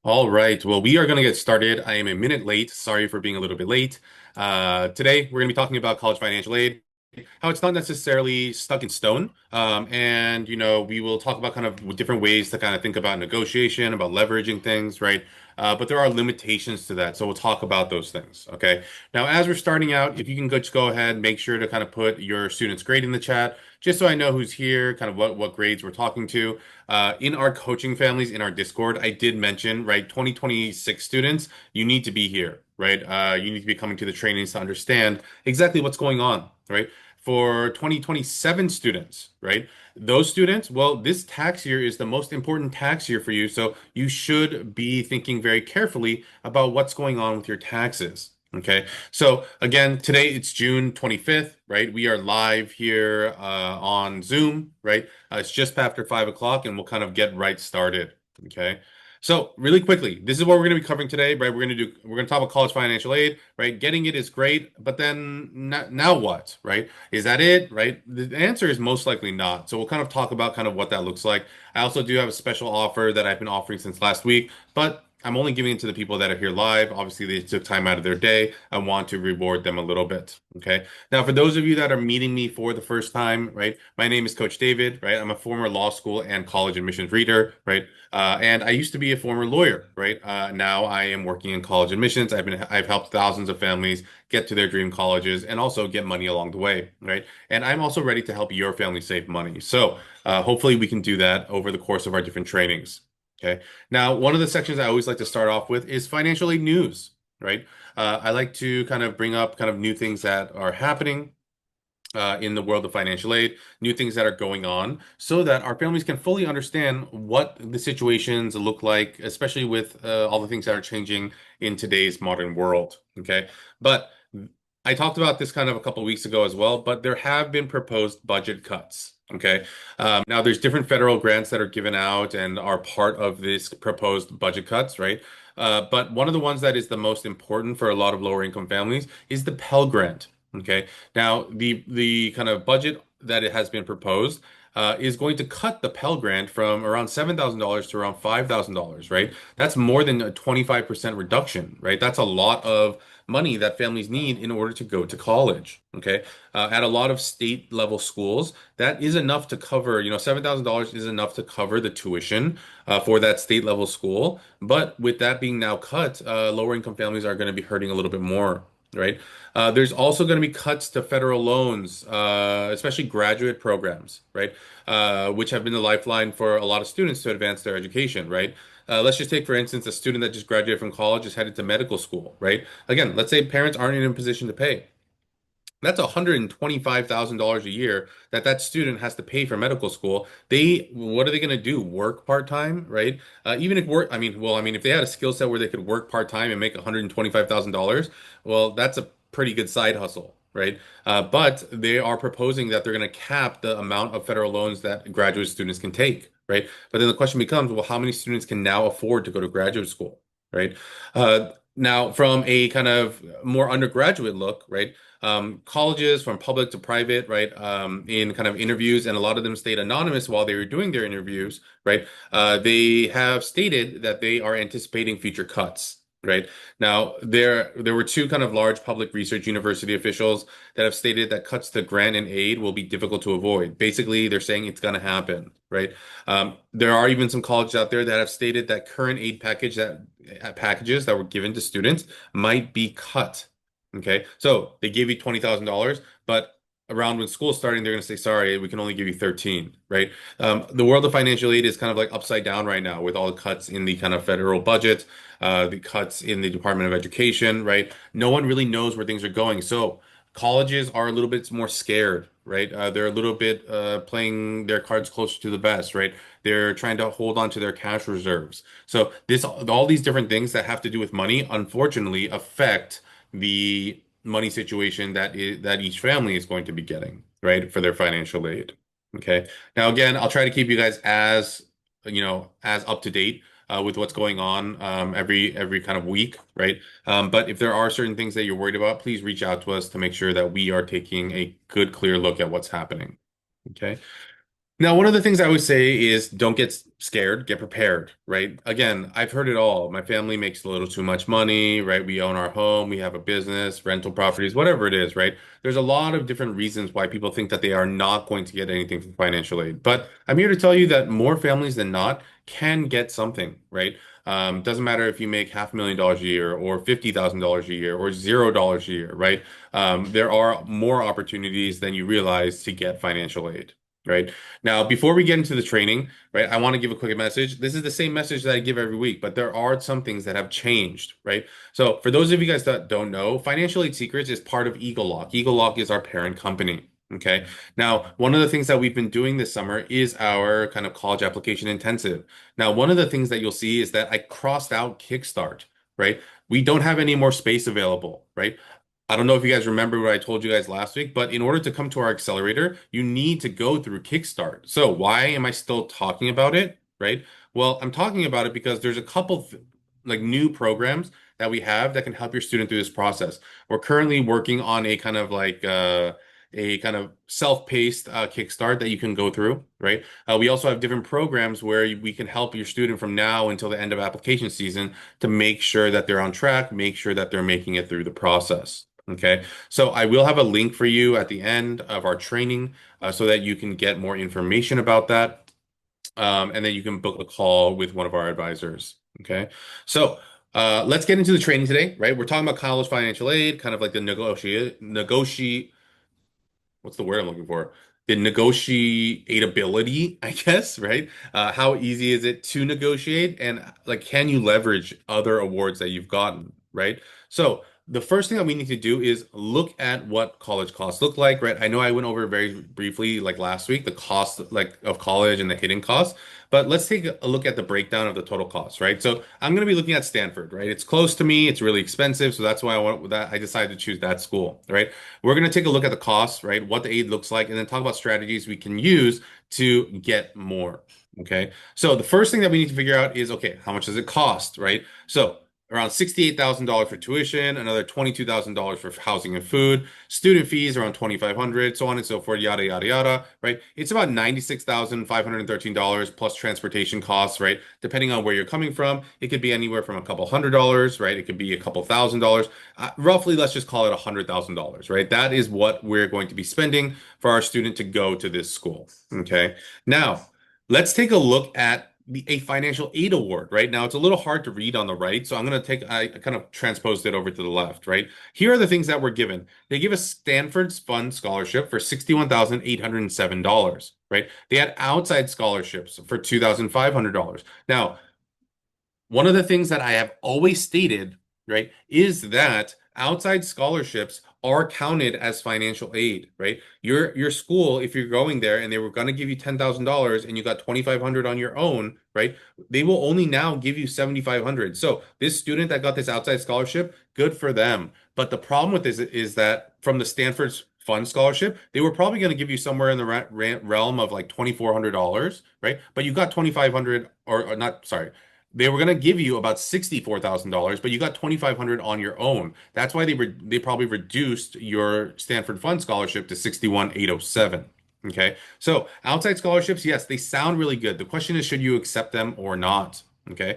All right. Well, we are going to get started. I am a minute late. Sorry for being a little bit late. Today, we're going to be talking about college financial aid, how it's not necessarily stuck in stone. We will talk about kind of different ways to kind of think about negotiation, about leveraging things, right? But there are limitations to that. So we'll talk about those things. Okay. Now, as we're starting out, if you can just go ahead, make sure to kind of put your student's grade in the chat, just so I know who's here, kind of what grades we're talking to. In our coaching families in our Discord, I did mention, right, 2026 students, you need to be here, right? You need to be coming to the trainings to understand exactly what's going on, right? For 2027 students, right? Those students, well, this tax year is the most important tax year for you, so you should be thinking very carefully about what's going on with your taxes. Okay. So again, today it's June 25th, right? We are live here on Zoom, right? It's just after 5 o'clock, and we'll kind of get right started. Okay. So really quickly, this is what we're going to be covering today, right? We're going to talk about college financial aid, right? Getting it is great, but then now what, right? Is that it, right? The answer is most likely not. So we'll kind of talk about kind of what that looks like. I also do have a special offer that I've been offering since last week, but I'm only giving it to the people that are here live. Obviously, they took time out of their day. I want to reward them a little bit. Okay. Now, for those of you that are meeting me for the first time, right, my name is Coach David, right? I'm a former law school and college admissions reader, right? And I used to be a former lawyer, right? Now I am working in college admissions. I've helped thousands of families get to their dream colleges and also get money along the way, right? And I'm also ready to help your family save money. So hopefully we can do that over the course of our different trainings. Okay. Now, one of the sections I always like to start off with is financial aid news, right? I like to kind of bring up kind of new things that are happening in the world of financial aid, new things that are going on, so that our families can fully understand what the situations look like, especially with all the things that are changing in today's modern world. Okay. But I talked about this kind of a couple of weeks ago as well, but there have been proposed budget cuts. Okay. Now there's different federal grants that are given out and are part of this proposed budget cuts, right? But one of the ones that is the most important for a lot of lower income families is the Pell Grant. Okay. Now, the kind of budget that it has been proposed is going to cut the Pell Grant from around $7,000 to around $5,000, right? That's more than a 25% reduction, right? That's a lot of money that families need in order to go to college. Okay. At a lot of state level schools, that is enough to cover, $7,000 is enough to cover the tuition for that state level school. But with that being now cut, lower income families are going to be hurting a little bit more. Right. There's also going to be cuts to federal loans, especially graduate programs, right? Which have been the lifeline for a lot of students to advance their education, right? Let's just take, for instance, a student that just graduated from college is headed to medical school, right? Again, let's say parents aren't in a position to pay. That's $125,000 a year that student has to pay for medical school. What are they going to do? Work part-time, right? Even if work, if they had a skill set where they could work part-time and make $125,000, well, that's a pretty good side hustle, right? But they are proposing that they're going to cap the amount of federal loans that graduate students can take, right? But then the question becomes, well, how many students can now afford to go to graduate school, right? Now, from a kind of more undergraduate look, right? Colleges from public to private, right? In kind of interviews, and a lot of them stayed anonymous while they were doing their interviews, right? They have stated that they are anticipating future cuts. Right. Now, there were two kind of large public research university officials that have stated that cuts to grant and aid will be difficult to avoid. Basically, they're saying it's going to happen, right? There are even some colleges out there that have stated that current aid packages that were given to students might be cut. Okay, so they gave you $20,000, but around when school's starting, they're going to say, sorry, we can only give you 13, right? The world of financial aid is kind of like upside down right now with all the cuts in the kind of federal budget, the cuts in the Department of Education, right? No one really knows where things are going. So colleges are a little bit more scared, right? They're a little bit playing their cards closer to the vest, right? They're trying to hold on to their cash reserves. So all these different things that have to do with money, unfortunately, affect the money situation that each family is going to be getting, right, for their financial aid. Okay. Now, again, I'll try to keep you guys as up to date with what's going on every kind of week, right? But if there are certain things that you're worried about, please reach out to us to make sure that we are taking a good, clear look at what's happening. Okay. Now, one of the things I always say is don't get scared, get prepared, right? Again, I've heard it all. My family makes a little too much money, right? We own our home, we have a business, rental properties, whatever it is, right? There's a lot of different reasons why people think that they are not going to get anything from financial aid. But I'm here to tell you that more families than not can get something, right? Doesn't matter if you make $500,000 a year or $50,000 a year or $0 a year, right? There are more opportunities than you realize to get financial aid. Right. Now, before we get into the training, right, I want to give a quick message. This is the same message that I give every week, but there are some things that have changed, right? So, for those of you guys that don't know, Financial Aid Secrets is part of egelloC. egelloC is our parent company. Okay. Now, one of the things that we've been doing this summer is our kind of college application intensive. Now, one of the things that you'll see is that I crossed out Kickstart, right? We don't have any more space available, right? I don't know if you guys remember what I told you guys last week, but in order to come to our accelerator, you need to go through Kickstart. So why am I still talking about it, right? Well, I'm talking about it because there's a couple like new programs that we have that can help your student through this process. We're currently working on a kind of self-paced Kickstart that you can go through, right? We also have different programs where we can help your student from now until the end of application season to make sure that they're on track, make sure that they're making it through the process. Okay, so I will have a link for you at the end of our training so that you can get more information about that. And then you can book a call with one of our advisors. Okay, so let's get into the training today, right? We're talking about college financial aid, kind of like the negotiate what's the word I'm looking for? The negotiability, I guess, right? How easy is it to negotiate? And like, can you leverage other awards that you've gotten, right? So the first thing that we need to do is look at what college costs look like, right? I know I went over very briefly like last week, the cost like of college and the hidden costs, but let's take a look at the breakdown of the total costs, right? So I'm going to be looking at Stanford, right? It's close to me, it's really expensive, so that's why I decided to choose that school, right? We're going to take a look at the costs, right? What the aid looks like, and then talk about strategies we can use to get more. Okay. So the first thing that we need to figure out is, okay, how much does it cost, right? So around $68,000 for tuition, another $22,000 for housing and food, student fees around 2,500, so on and so forth, yada, yada, yada, right? It's about $96,513 plus transportation costs, right? Depending on where you're coming from, it could be anywhere from a couple $100, right? It could be a couple $1,000. Roughly, let's just call it $100,000, right? That is what we're going to be spending for our student to go to this school. Okay. Now, let's take a look at a financial aid award, right? Now, it's a little hard to read on the right, so I kind of transposed it over to the left, right? Here are the things that we're given. They give us Stanford's Fund Scholarship for $61,807, right? They had outside scholarships for $2,500. Now, one of the things that I have always stated, right, is that outside scholarships are counted as financial aid, right? Your school, if you're going there and they were going to give you $10,000 and you got 2,500 on your own, right? They will only now give you 7,500. So this student that got this outside scholarship, good for them. But the problem with this is that from the Stanford's Fund Scholarship, they were probably going to give you somewhere in the realm of like $2,400, right? But you got 2,500 or not, sorry. They were going to give you about $64,000, but you got 2,500 on your own. That's why they probably reduced your Stanford Fund Scholarship to 61,807. Okay. So outside scholarships, yes, they sound really good. The question is, should you accept them or not? Okay.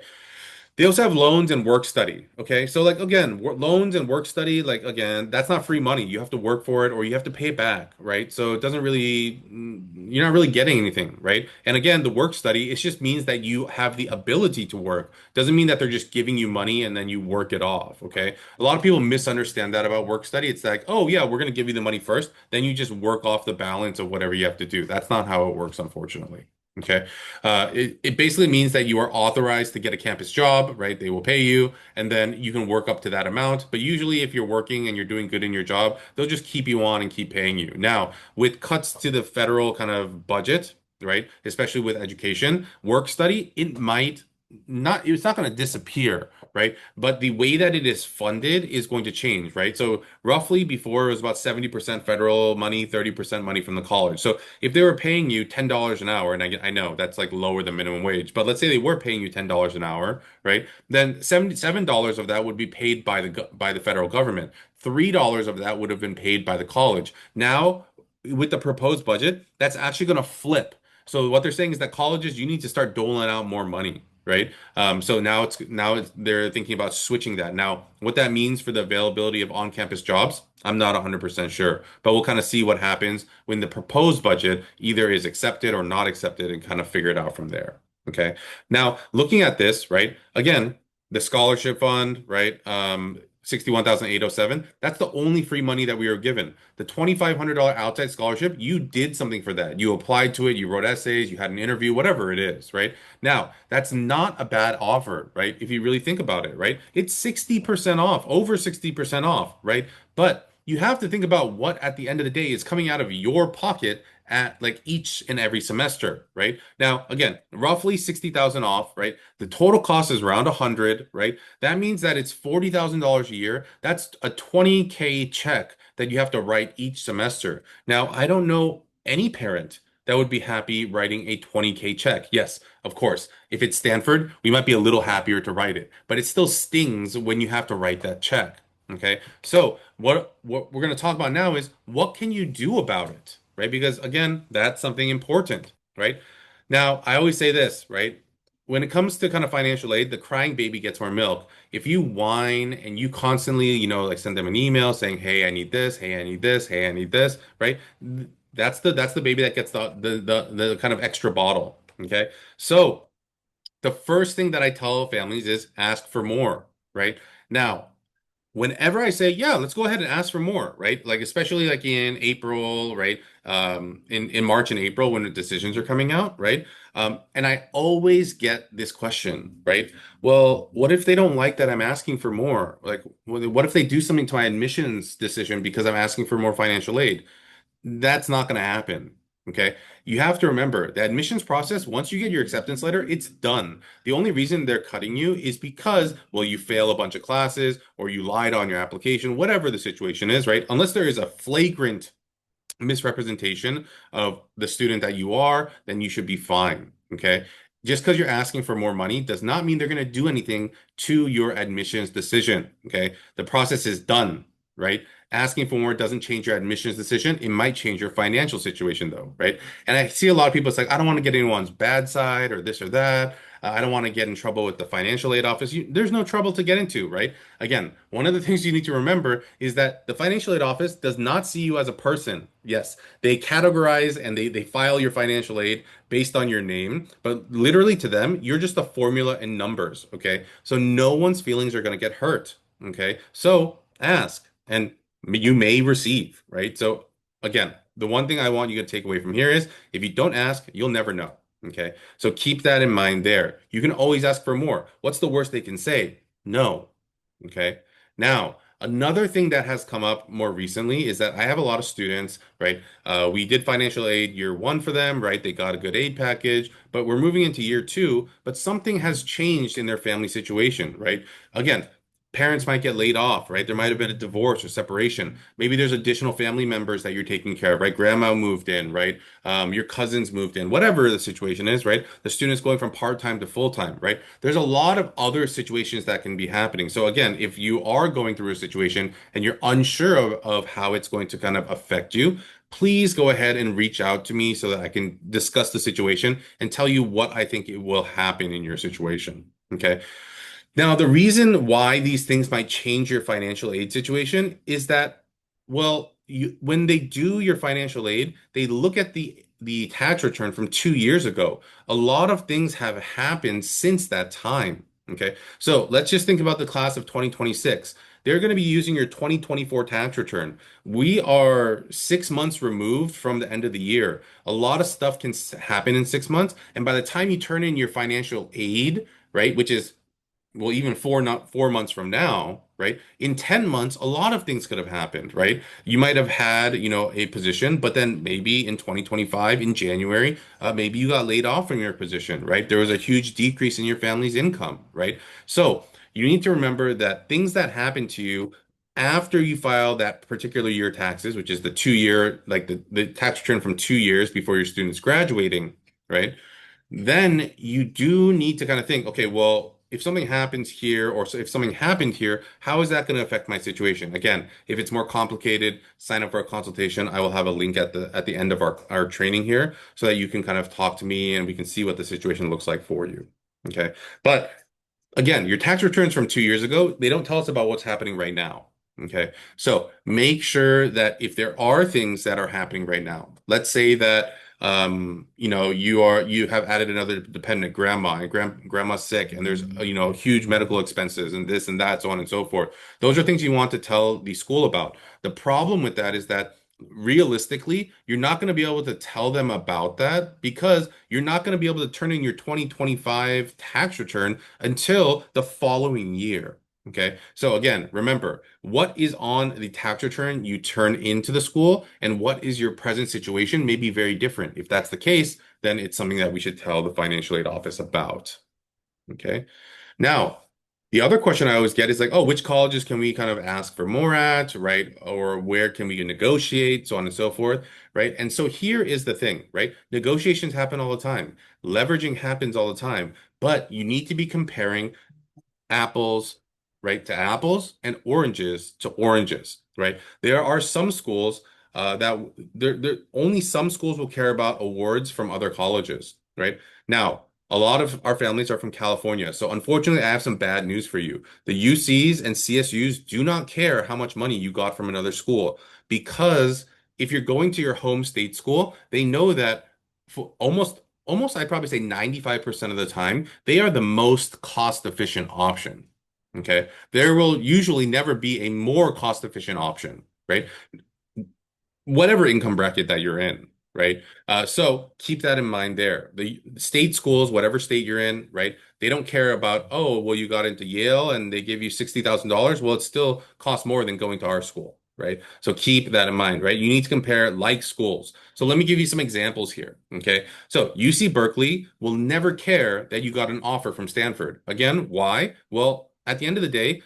They also have loans and work study. Okay. So, like, again, loans and work study, like, again, that's not free money. You have to work for it or you have to pay it back. Right. So, it doesn't really, you're not really getting anything. Right. And again, the work study, it just means that you have the ability to work. Doesn't mean that they're just giving you money and then you work it off. Okay. A lot of people misunderstand that about work study. It's like, oh, yeah, we're going to give you the money first. Then you just work off the balance of whatever you have to do. That's not how it works, unfortunately. Okay. It basically means that you are authorized to get a campus job, right? They will pay you, and then you can work up to that amount. But usually, if you're working and you're doing good in your job, they'll just keep you on and keep paying you. Now, with cuts to the federal kind of budget, right? Especially with education, work study, it's not going to disappear, right? But the way that it is funded is going to change, right? So roughly before it was about 70% federal money, 30% money from the college. So if they were paying you $10 an hour, and I know that's like lower than minimum wage, but let's say they were paying you $10 an hour, right? Then $77 of that would be paid by the federal government. $3 of that would have been paid by the college. Now, with the proposed budget, that's actually going to flip. So what they're saying is that colleges, you need to start doling out more money, right? So now they're thinking about switching that. Now, what that means for the availability of on-campus jobs, I'm not 100% sure, but we'll kind of see what happens when the proposed budget either is accepted or not accepted and kind of figure it out from there. Okay. Now, looking at this, right? Again, the scholarship fund, right? 61,807. That's the only free money that we were given. The $2,500 outside scholarship, you did something for that. You applied to it, you wrote essays, you had an interview, whatever it is, right? Now, that's not a bad offer, right? If you really think about it, right? It's 60% off, over 60% off, right? But you have to think about what at the end of the day is coming out of your pocket at like each and every semester, right? Now, again, roughly 60,000 off, right? The total cost is around 100, right? That means that it's $40,000 a year. That's a 20K check that you have to write each semester. Now, I don't know any parent that would be happy writing a 20K check. Yes, of course. If it's Stanford, we might be a little happier to write it, but it still stings when you have to write that check. Okay. So what we're going to talk about now is what can you do about it, right? Because again, that's something important, right? Now, I always say this, right? When it comes to kind of financial aid, the crying baby gets more milk. If you whine and you constantly, like send them an email saying, "Hey, I need this. Hey, I need this. Hey, I need this," right? That's the baby that gets the kind of extra bottle. Okay. So the first thing that I tell families is ask for more, right? Now, whenever I say, yeah, let's go ahead and ask for more, right? Like especially like in April, right? In March and April when the decisions are coming out, right? And I always get this question, right? Well, what if they don't like that I'm asking for more? Like, what if they do something to my admissions decision because I'm asking for more financial aid? That's not going to happen. Okay. You have to remember the admissions process, once you get your acceptance letter, it's done. The only reason they're cutting you is because, well, you fail a bunch of classes or you lied on your application, whatever the situation is, right? Unless there is a flagrant misrepresentation of the student that you are, then you should be fine. Okay. Just because you're asking for more money does not mean they're going to do anything to your admissions decision. Okay. The process is done, right? Asking for more doesn't change your admissions decision. It might change your financial situation, though, right? And I see a lot of people, it's like, I don't want to get anyone's bad side or this or that. I don't want to get in trouble with the financial aid office. There's no trouble to get into, right? Again, one of the things you need to remember is that the financial aid office does not see you as a person. Yes, they categorize and they file your financial aid based on your name, but literally to them, you're just a formula in numbers, okay? So no one's feelings are going to get hurt, okay? So ask and you may receive, right? So again, the one thing I want you to take away from here is if you don't ask, you'll never know. Okay. So keep that in mind there. You can always ask for more. What's the worst they can say? No. Okay. Now, another thing that has come up more recently is that I have a lot of students, right? We did financial aid year one for them, right? They got a good aid package, but we're moving into year two, but something has changed in their family situation, right? Again, parents might get laid off, right? There might have been a divorce or separation. Maybe there's additional family members that you're taking care of, right? Grandma moved in, right? Your cousins moved in, whatever the situation is, right? The student's going from part-time to full-time, right? There's a lot of other situations that can be happening. So again, if you are going through a situation and you're unsure of how it's going to kind of affect you, please go ahead and reach out to me so that I can discuss the situation and tell you what I think it will happen in your situation. Okay. Now, the reason why these things might change your financial aid situation is that, well, when they do your financial aid, they look at the tax return from 2 years ago. A lot of things have happened since that time. Okay, so let's just think about the class of 2026. They're going to be using your 2024 tax return. We are 6 months removed from the end of the year. A lot of stuff can happen in 6 months, and by the time you turn in your financial aid, right, which is well, even not 4 months from now, right? In 10 months, a lot of things could have happened, right? You might have had, a position, but then maybe in 2025, in January, maybe you got laid off from your position, right? There was a huge decrease in your family's income, right? So you need to remember that things that happen to you after you file that particular year taxes, which is the 2 year, like the tax return from 2 years before your student's graduating, right? Then you do need to kind of think, okay, well, if something happens here, or if something happened here, how is that going to affect my situation? Again, if it's more complicated, sign up for a consultation. I will have a link at the end of our training here so that you can kind of talk to me and we can see what the situation looks like for you. Okay. But again, your tax returns from 2 years ago, they don't tell us about what's happening right now. Okay. So make sure that if there are things that are happening right now, let's say that you have added another dependent, grandma, and grandma's sick, and there's huge medical expenses and this and that, so on and so forth. Those are things you want to tell the school about. The problem with that is that realistically, you're not going to be able to tell them about that because you're not going to be able to turn in your 2025 tax return until the following year. Okay. So again, remember what is on the tax return you turn into the school and what is your present situation may be very different. If that's the case, then it's something that we should tell the financial aid office about. Okay. Now, the other question I always get is like, oh, which colleges can we kind of ask for more at, right? Or where can we negotiate, so on and so forth, right? And so here is the thing, right? Negotiations happen all the time. Leveraging happens all the time, but you need to be comparing apples, right, to apples and oranges to oranges, right? There are some schools that only some schools will care about awards from other colleges, right? Now, a lot of our families are from California, so unfortunately, I have some bad news for you. The UCs and CSUs do not care how much money you got from another school because if you're going to your home state school, they know that for almost I'd probably say 95% of the time, they are the most cost efficient option. Okay. There will usually never be a more cost efficient option, right? Whatever income bracket that you're in, right? So keep that in mind there. The state schools, whatever state you're in, right? They don't care about, oh, well, you got into Yale and they give you $60,000. Well, it still costs more than going to our school, right? So keep that in mind, right? You need to compare like schools. So let me give you some examples here, okay? So UC Berkeley will never care that you got an offer from Stanford. Again, why? Well, at the end of the day,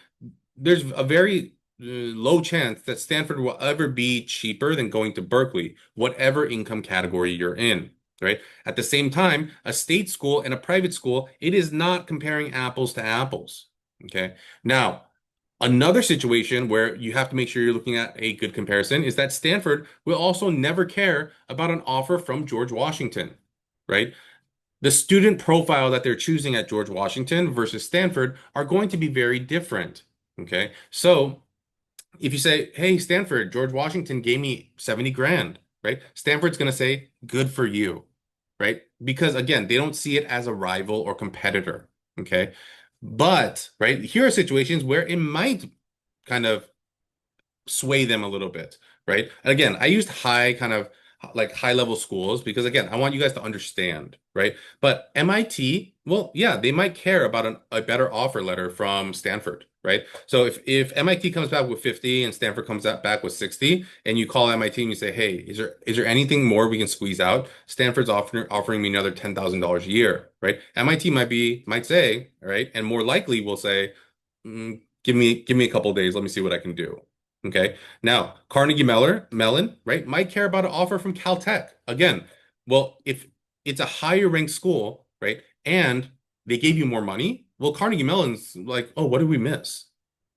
there's a very low chance that Stanford will ever be cheaper than going to Berkeley, whatever income category you're in, right? At the same time, a state school and a private school, it is not comparing apples to apples. Okay. Now, another situation where you have to make sure you're looking at a good comparison is that Stanford will also never care about an offer from George Washington, right? The student profile that they're choosing at George Washington versus Stanford are going to be very different. Okay. So if you say, hey, Stanford, George Washington gave me 70 grand, right? Stanford's going to say, good for you, right? Because again, they don't see it as a rival or competitor. Okay. But, right, here are situations where it might kind of sway them a little bit, right? And again, I used high kind of like high level schools because again, I want you guys to understand, right? But MIT, well, yeah, they might care about a better offer letter from Stanford, right? So if MIT comes back with 50 and Stanford comes back with 60, and you call MIT and you say, hey, is there anything more we can squeeze out? Stanford's offering me another $10,000 a year, right? MIT might say, right, and more likely will say, give me a couple of days, let me see what I can do. Okay. Now, Mellon, right, might care about an offer from Caltech. Again, well, if it's a higher ranked school, right, and they gave you more money, well, Carnegie Mellon's like, oh, what did we miss?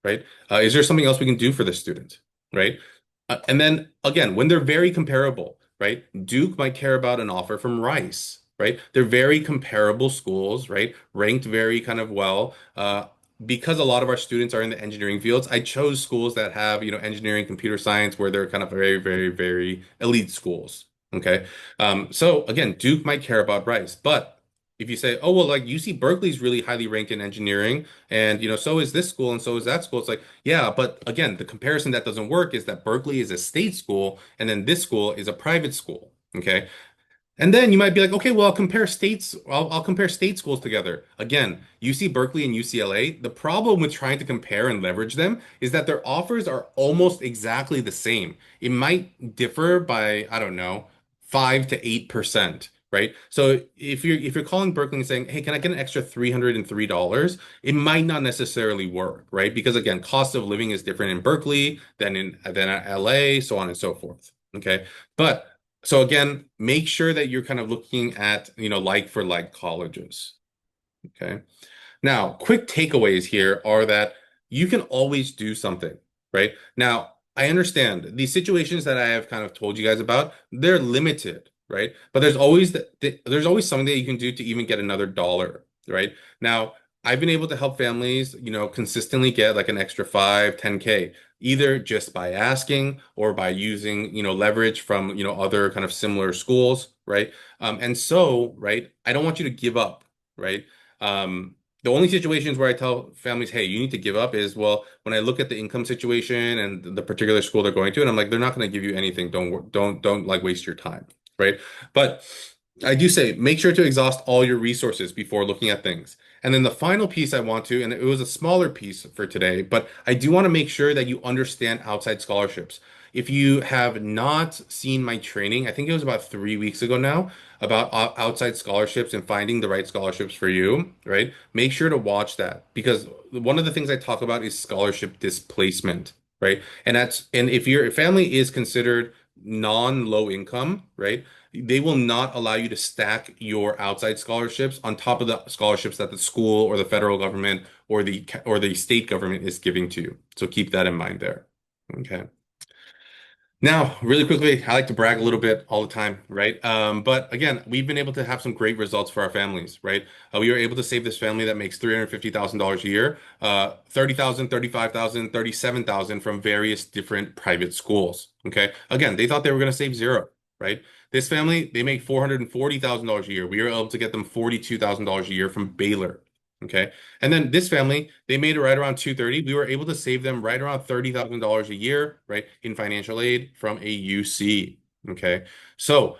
Right? Is there something else we can do for this student? Right? And then again, when they're very comparable, right? Duke might care about an offer from Rice, right? They're very comparable schools, right? Ranked very kind of well. Because a lot of our students are in the engineering fields, I chose schools that have, engineering, computer science, where they're kind of very, very, very elite schools. Okay. So again, Duke might care about Rice, but if you say, oh, well, like UC Berkeley's really highly ranked in engineering, and so is this school and so is that school. It's like, yeah, but again, the comparison that doesn't work is that Berkeley is a state school and then this school is a private school. Okay. And then you might be like, okay, well, I'll compare state schools together. Again, UC Berkeley and UCLA, the problem with trying to compare and leverage them is that their offers are almost exactly the same. It might differ by, I don't know, 5 to 8%, right? So if you're calling Berkeley and saying, hey, can I get an extra $303? It might not necessarily work, right? Because again, cost of living is different in Berkeley than at LA, so on and so forth. Okay. But so again, make sure that you're kind of looking at, like for like colleges. Okay. Now, quick takeaways here are that you can always do something, right? Now, I understand these situations that I have kind of told you guys about, they're limited, right? But there's always something that you can do to even get another dollar, right? Now, I've been able to help families, consistently get like an extra 5, 10K, either just by asking or by using, leverage from, other kind of similar schools, right? Right, I don't want you to give up, right? The only situations where I tell families, hey, you need to give up is, well, when I look at the income situation and the particular school they're going to, and I'm like, they're not going to give you anything. Don't like waste your time, right? But I do say make sure to exhaust all your resources before looking at things. And then the final piece I want to, and it was a smaller piece for today, but I do want to make sure that you understand outside scholarships. If you have not seen my training, I think it was about 3 weeks ago now, about outside scholarships and finding the right scholarships for you, right? Make sure to watch that because one of the things I talk about is scholarship displacement, right? And if your family is considered non-low income, right? They will not allow you to stack your outside scholarships on top of the scholarships that the school or the federal government or the state government is giving to you. So keep that in mind there. Okay. Now, really quickly, I like to brag a little bit all the time, right? But again, we've been able to have some great results for our families, right? We were able to save this family that makes $350,000 a year, 30,000, 35,000, 37,000 from various different private schools. Okay. Again, they thought they were going to save zero, right? This family, they make $440,000 a year. We were able to get them $42,000 a year from Baylor. Okay. And then this family, they made it right around 230. We were able to save them right around $30,000 a year, right, in financial aid from a UC. Okay. So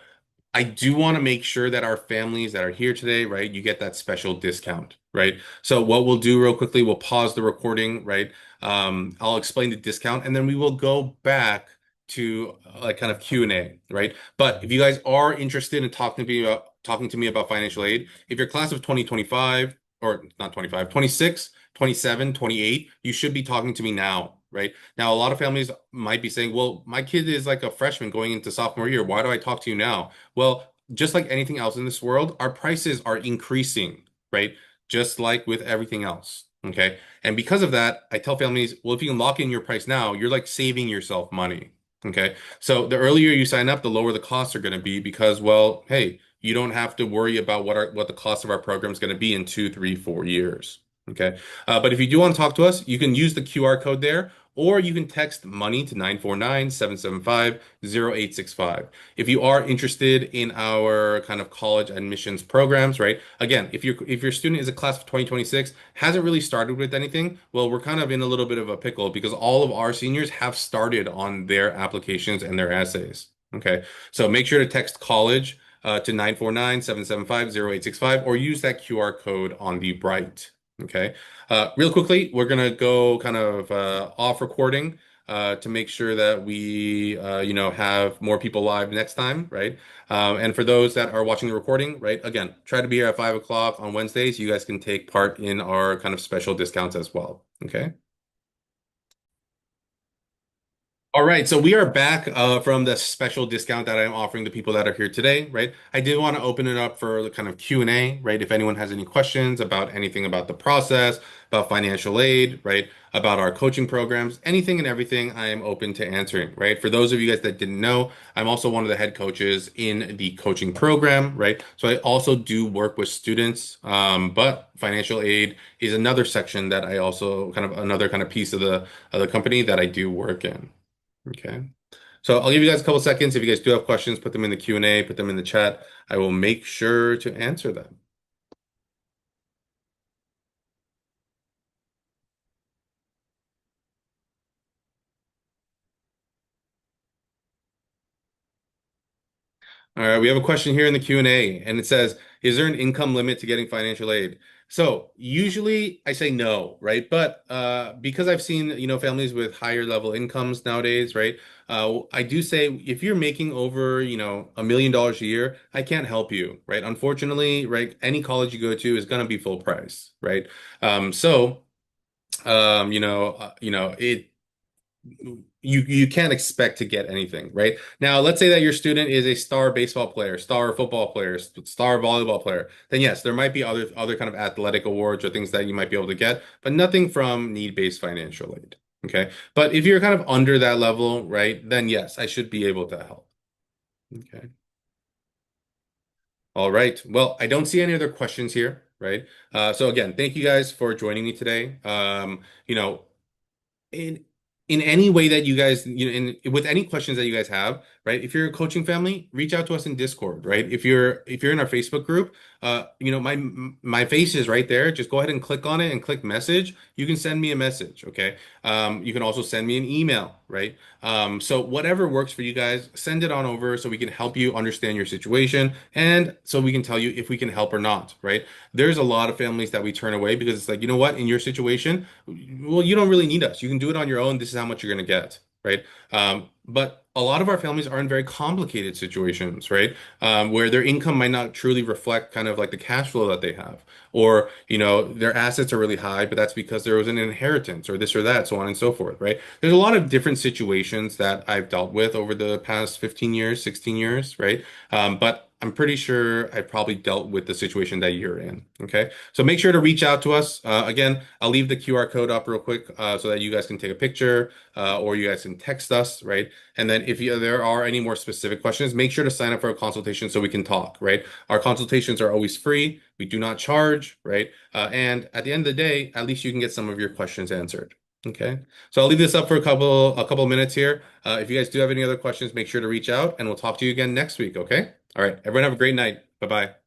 I do want to make sure that our families that are here today, right, you get that special discount, right? So what we'll do real quickly, we'll pause the recording, right? I'll explain the discount and then we will go back to like kind of Q&A, right? But if you guys are interested in talking to me about financial aid, if you're class of 2025 or not 25, 26, 27, 28, you should be talking to me now, right? Now, a lot of families might be saying, well, my kid is like a freshman going into sophomore year. Why do I talk to you now? Well, just like anything else in this world, our prices are increasing, right? Just like with everything else. Okay. And because of that, I tell families, well, if you can lock in your price now, you're like saving yourself money. Okay. So the earlier you sign up, the lower the costs are going to be because, well, hey, you don't have to worry about what the cost of our program is going to be in 2, 3, 4 years. Okay. But if you do want to talk to us, you can use the QR code there, or you can text money to 949-775-0865. If you are interested in our kind of college admissions programs, right? Again, if your student is a class of 2026, hasn't really started with anything, well, we're kind of in a little bit of a pickle because all of our seniors have started on their applications and their essays. Okay. So make sure to text college to 949-775-0865 or use that QR code on the right. Okay. Real quickly, we're gonna go kind of off recording to make sure that we have more people live next time, right? And for those that are watching the recording, right, again, try to be here at 5 o'clock on Wednesdays. You guys can take part in our kind of special discounts as well. Okay. All right, so we are back from the special discount that I'm offering to people that are here today, right? I did want to open it up for the kind of Q&A, right? If anyone has any questions about anything about the process, about financial aid, right? About our coaching programs, anything and everything, I am open to answering, right? For those of you guys that didn't know, I'm also one of the head coaches in the coaching program, right? So I also do work with students, but financial aid is another section that I also kind of another kind of piece of the company that I do work in. Okay. So I'll give you guys a couple seconds. If you guys do have questions, put them in the Q&A, put them in the chat. I will make sure to answer them. All right, we have a question here in the Q&A, and it says, is there an income limit to getting financial aid? So usually I say no, right? But because I've seen, families with higher level incomes nowadays, right? I do say if you're making over, $1 million a year, I can't help you, right? Unfortunately, right, any college you go to is gonna be full price, right? So it you can't expect to get anything, right? Now, let's say that your student is a star baseball player, star football player, star volleyball player. Then yes, there might be other kind of athletic awards or things that you might be able to get, but nothing from need-based financial aid. Okay. But if you're kind of under that level, right, then yes, I should be able to help. Okay. All right. Well, I don't see any other questions here, right? So again, thank you guys for joining me today. You know, in in any way that you guys, with any questions that you guys have, right? If you're a coaching family, reach out to us in Discord, right? If you're in our Facebook group, my face is right there. Just go ahead and click on it and click message. You can send me a message, okay? You can also send me an email, right? So whatever works for you guys, send it on over so we can help you understand your situation and so we can tell you if we can help or not, right? There's a lot of families that we turn away because it's like, you know what, in your situation, well, you don't really need us. You can do it on your own. This is how much you're going to get, right? But a lot of our families are in very complicated situations, right? Where their income might not truly reflect kind of like the cash flow that they have, or their assets are really high, but that's because there was an inheritance or this or that, so on and so forth, right? There's a lot of different situations that I've dealt with over the past 15 years, 16 years, right? But I'm pretty sure I've probably dealt with the situation that you're in. Okay. So make sure to reach out to us. Again, I'll leave the QR code up real quick so that you guys can take a picture or you guys can text us, right? And then if there are any more specific questions, make sure to sign up for a consultation so we can talk, right? Our consultations are always free. We do not charge, right? And at the end of the day, at least you can get some of your questions answered. Okay. So I'll leave this up for a couple minutes here. If you guys do have any other questions, make sure to reach out and we'll talk to you again next week. Okay. All right. Everyone have a great night. Bye bye.